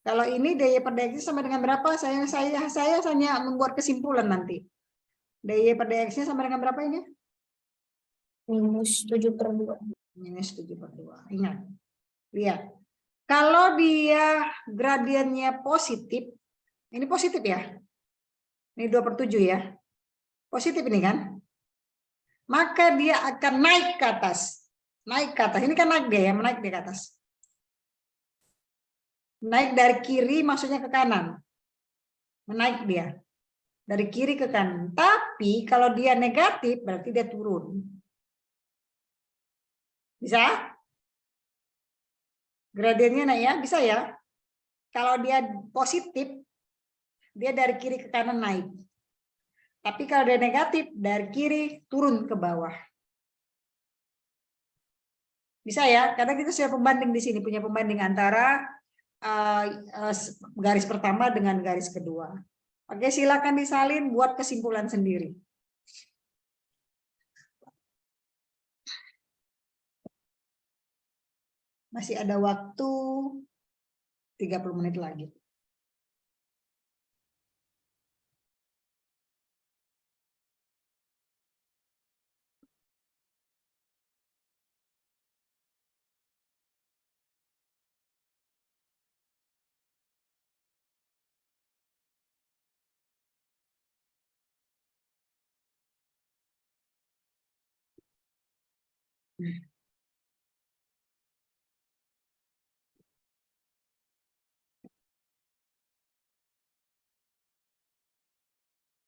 Kalau ini DY per DX sama dengan berapa? Saya hanya membuat kesimpulan nanti. DY per DX-nya sama dengan berapa ini? Minus 7 per 2. Minus 7 per 2. Ingat. Lihat. Kalau dia gradiennya positif, ini positif ya? Ini 2 per 7 ya? Positif ini kan? Maka dia akan naik ke atas. Naik ke atas. Ini kan naik dia ya, menaik dia ke atas. Naik dari kiri maksudnya ke kanan. Menaik dia. Dari kiri ke kanan. Tapi kalau dia negatif berarti dia turun. Bisa? Gradiennya naik ya? Bisa ya? Kalau dia positif, dia dari kiri ke kanan naik. Tapi kalau dia negatif, dari kiri turun ke bawah. Bisa ya? Karena kita sudah pembanding di sini, punya pembanding antara garis pertama dengan garis kedua. Oke, silakan disalin buat kesimpulan sendiri. Masih ada waktu 30 menit lagi.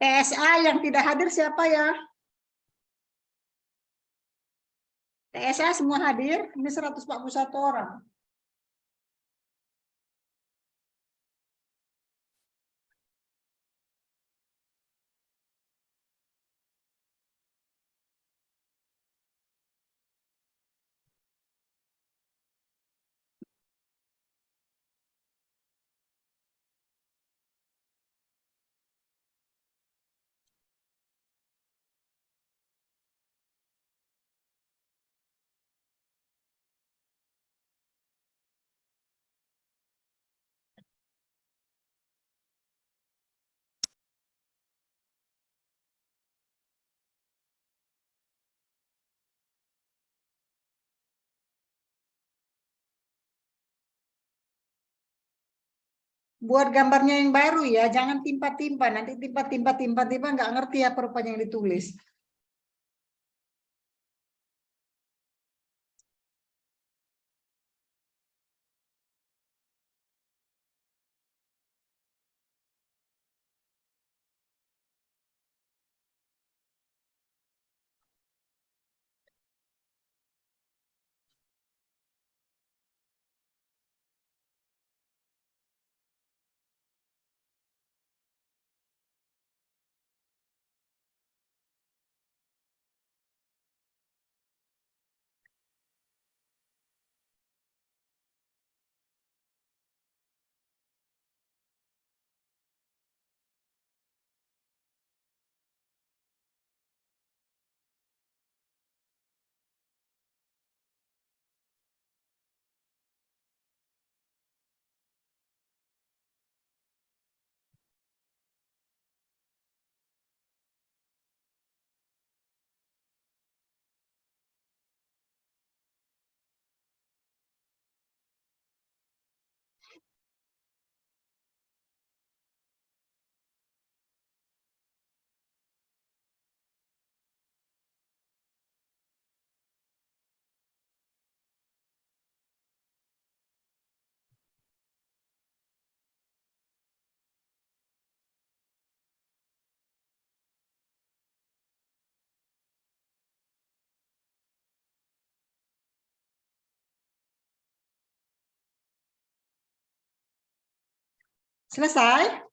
TSA yang tidak hadir siapa ya? TSA semua hadir, ini 141 orang. buat gambarnya yang baru ya, jangan timpa-timpa. Nanti timpa-timpa nggak ngerti apa rupanya yang ditulis. Selesai?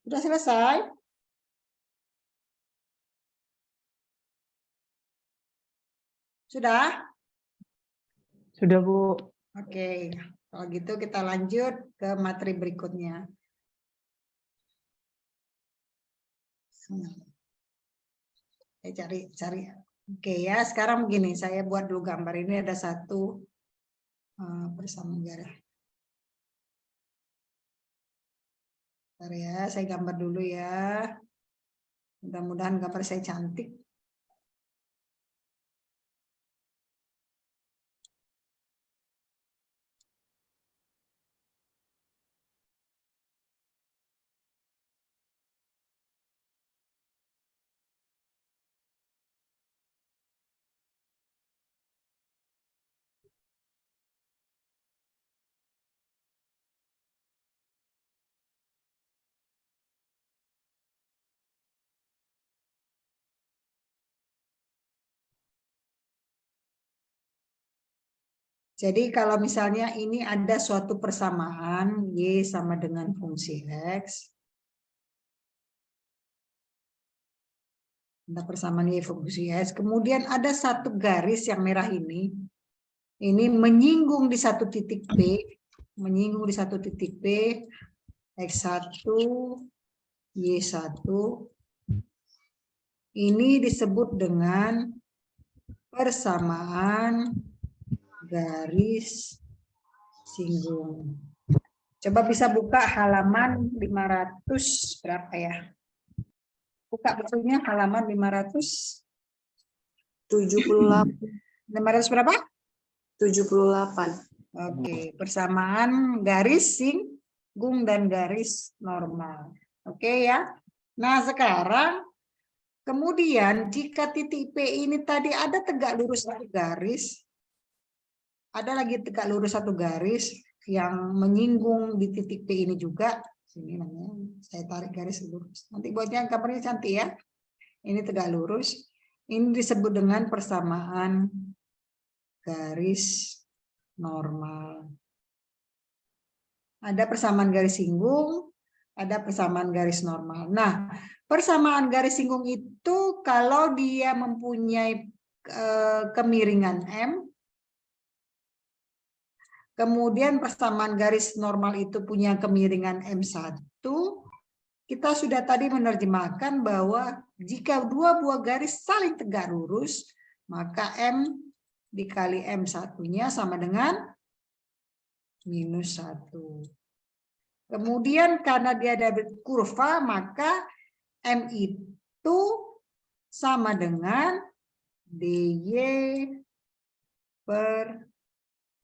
Sudah selesai? Sudah? Sudah, Bu. Oke, kalau gitu kita lanjut ke materi berikutnya. Saya cari. Oke ya, sekarang begini, saya buat dulu gambar ini ada satu bersama garis. Bentar ya, saya gambar dulu ya. Mudah-mudahan gambar saya cantik. Jadi kalau misalnya ini ada suatu persamaan Y sama dengan fungsi X. Ada persamaan Y fungsi X. Kemudian ada satu garis yang merah ini. Ini menyinggung di satu titik P. Menyinggung di satu titik P. X1, Y1. Ini disebut dengan persamaan garis singgung. Coba bisa buka halaman 500 berapa ya? Buka bukunya halaman 500. 78. 500 berapa? 78. Oke, persamaan garis singgung dan garis normal. Oke ya. Nah, sekarang kemudian jika titik P ini tadi ada tegak lurus satu garis, ada lagi tegak lurus satu garis yang menyinggung di titik P ini juga. Sini namanya, saya tarik garis lurus. Nanti buatnya gambarnya cantik ya. Ini tegak lurus. Ini disebut dengan persamaan garis normal. Ada persamaan garis singgung, ada persamaan garis normal. Nah, persamaan garis singgung itu kalau dia mempunyai kemiringan M, kemudian persamaan garis normal itu punya kemiringan M1, kita sudah tadi menerjemahkan bahwa jika dua buah garis saling tegak lurus, maka M dikali M1-nya sama dengan -1. Kemudian karena dia ada kurva, maka M itu sama dengan DY per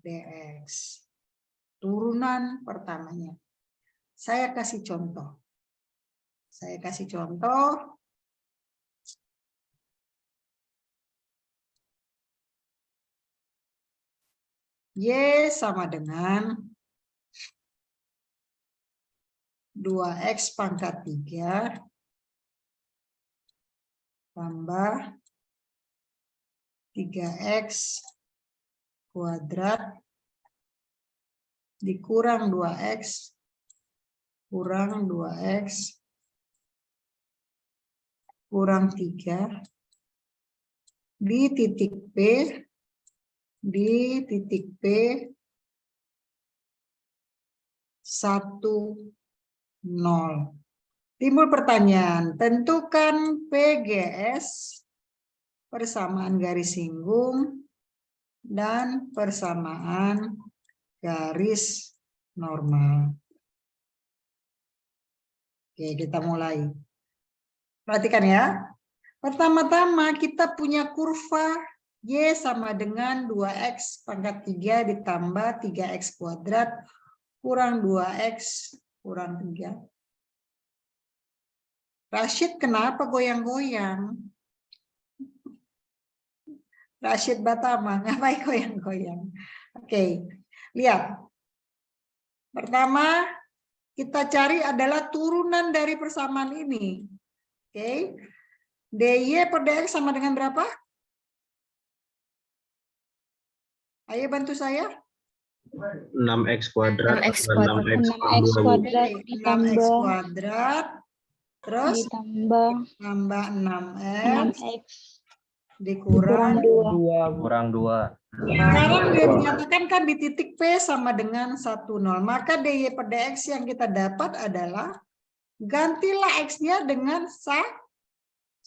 DX. Turunan pertamanya. Saya kasih contoh. Y sama dengan 2X pangkat 3 tambah 3X kuadrat dikurang 2X kurang 2X kurang 3 di titik P 1,0. Timbul pertanyaan, tentukan PGS, persamaan garis singgung, dan persamaan garis normal. Oke, kita mulai. Perhatikan ya. Pertama-tama kita punya kurva Y sama dengan 2X pangkat 3 ditambah 3X kuadrat kurang 2X kurang 3. Rashid kenapa goyang-goyang? Rashid Batama, ngapain goyang-goyang? Oke, lihat. Pertama, kita cari adalah turunan dari persamaan ini. Oke, DY per DX sama dengan berapa? Ayo bantu saya. 6X kuadrat. 6X kuadrat ditambah 6X kuadrat. Terus ditambah tambah 6X 6X dikurang 2 kurang 2. Sekarang dia dinyatakan kan di titik P sama dengan 10. Maka DY per DX yang kita dapat adalah gantilah X-nya dengan 1.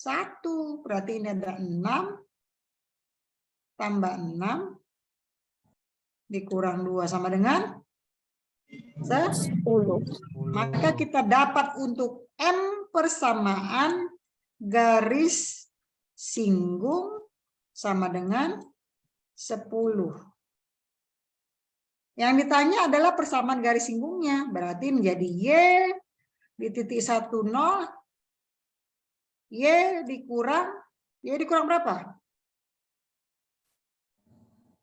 Berarti ini ada 6 tambah 6 dikurang 2 sama dengan 10. Maka kita dapat untuk M persamaan garis singgung sama dengan 10. Yang ditanya adalah persamaan garis singgungnya. Berarti menjadi Y di titik 1, 0. Y dikurang berapa?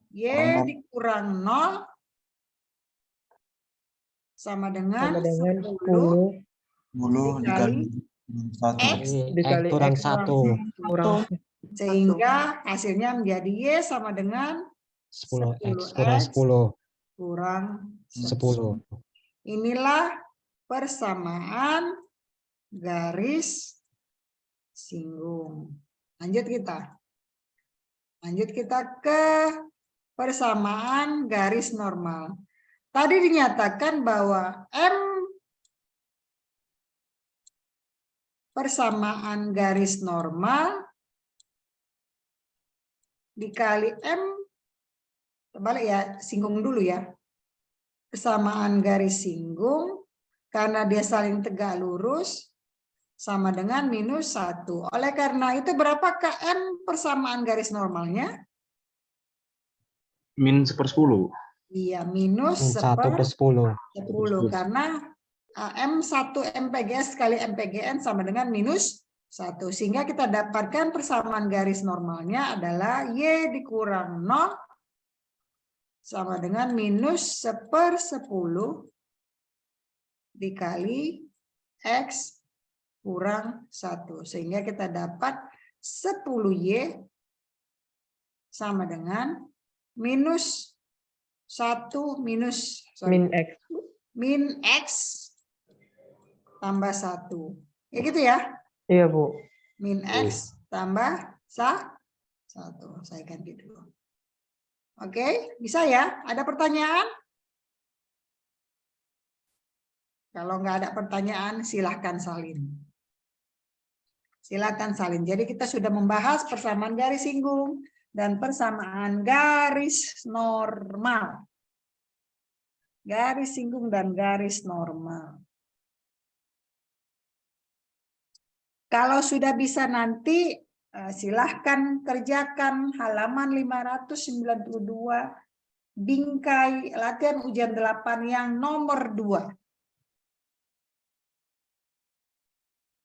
Y dikurang 0 sama dengan 10 dikali X Kurang X 1. sehingga hasilnya menjadi Y sama dengan 10X kurang 10. Inilah persamaan garis singgung. Lanjut kita ke persamaan garis normal. Tadi dinyatakan bahwa M persamaan garis normal dikali M, terbalik ya, singgung dulu ya. Persamaan garis singgung karena dia saling tegak lurus sama dengan -1. Oleh karena itu berapakah M persamaan garis normalnya? -1/10. Iya, -1/10. Karena M1 MPGS kali MPGN sama dengan -1. Sehingga kita dapatkan persamaan garis normalnya adalah Y dikurang 0 sama dengan -1/10 dikali X kurang 1. Sehingga kita dapat 10Y sama dengan -1 Min X. min X tambah 1. Ya gitu ya. Iya, Bu. Min X tambah 1. Saya ganti dulu. Oke, bisa ya? Ada pertanyaan? Kalau nggak ada pertanyaan, silahkan salin. Silakan salin. Jadi kita sudah membahas persamaan garis singgung dan persamaan garis normal. Garis singgung dan garis normal. Kalau sudah bisa nanti silahkan kerjakan halaman 592 bingkai latihan ujian 8 yang nomor 2.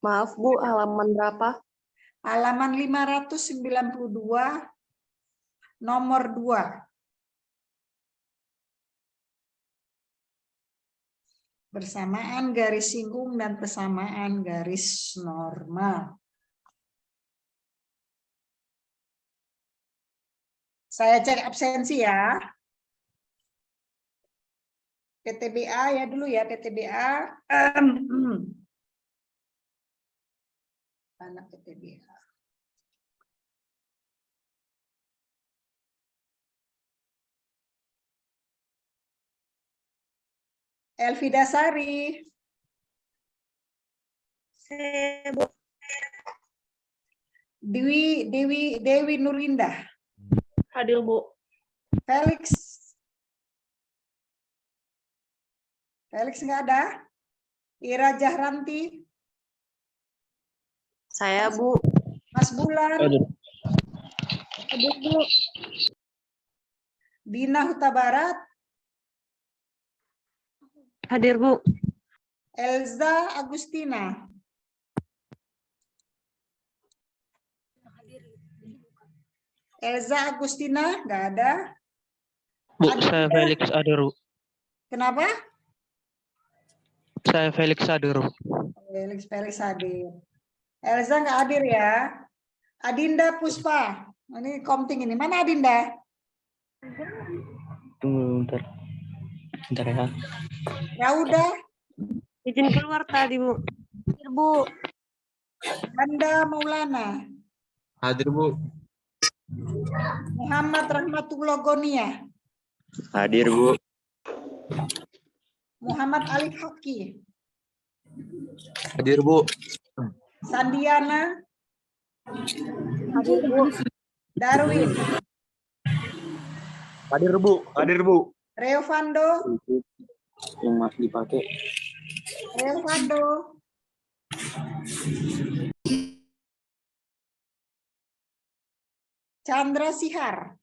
Maaf Bu, halaman berapa? Halaman 592 nomor 2. Persamaan garis singgung dan persamaan garis normal. Saya cek absensi ya. PTBA ya dulu ya, PTBA. Anak PTBA. Elvida Sari. Dewi Nurindah. Hadir Bu. Felix nggak ada. Ira Jahranti. Saya Bu. Mas Bulan. Hadir Bu. Dina Huta Barat. Hadir Bu. Elza Agustina. Elza Agustina nggak ada. Bu, Adinda. saya Felix hadir, Bu. Kenapa? Saya Felix hadir, Bu. Felix hadir. Elza nggak hadir ya. Adinda Puspa. Ini komting ini. Mana Adinda? Tunggu bentar. Bentar ya. Rauda. Izin keluar tadi Bu. Hadir, Bu. Anda Maulana. Hadir, Bu. Muhammad Rahmatullah Gonia. Hadir, Bu. Muhammad Ali Haki. Hadir, Bu. Sandiana. Hadir Bu. Darwin. Hadir, Bu. Hadir, Bu. Reovando. Yang masih dipakai. Reovando. Chandra Sihar.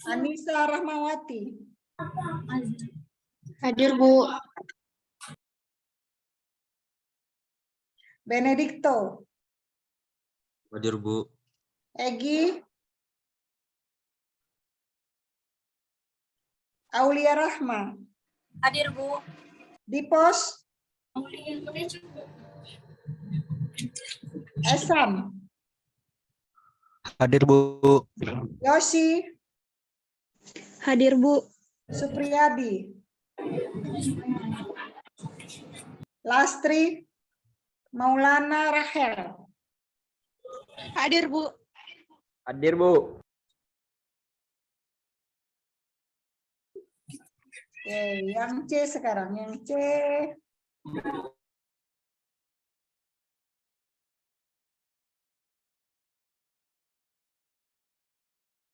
Anissa Rahmawati. Hadir Bu. Benedikto. Hadir, Bu. Egi. Aulia Rahma. Hadir Bu. Dipos. Esan. Hadir, Bu. Yosi. Hadir Bu. Supriyadi. Lastri. Maulana Rahel. Hadir Bu. Hadir, Bu. Oke, yang C sekarang, yang C.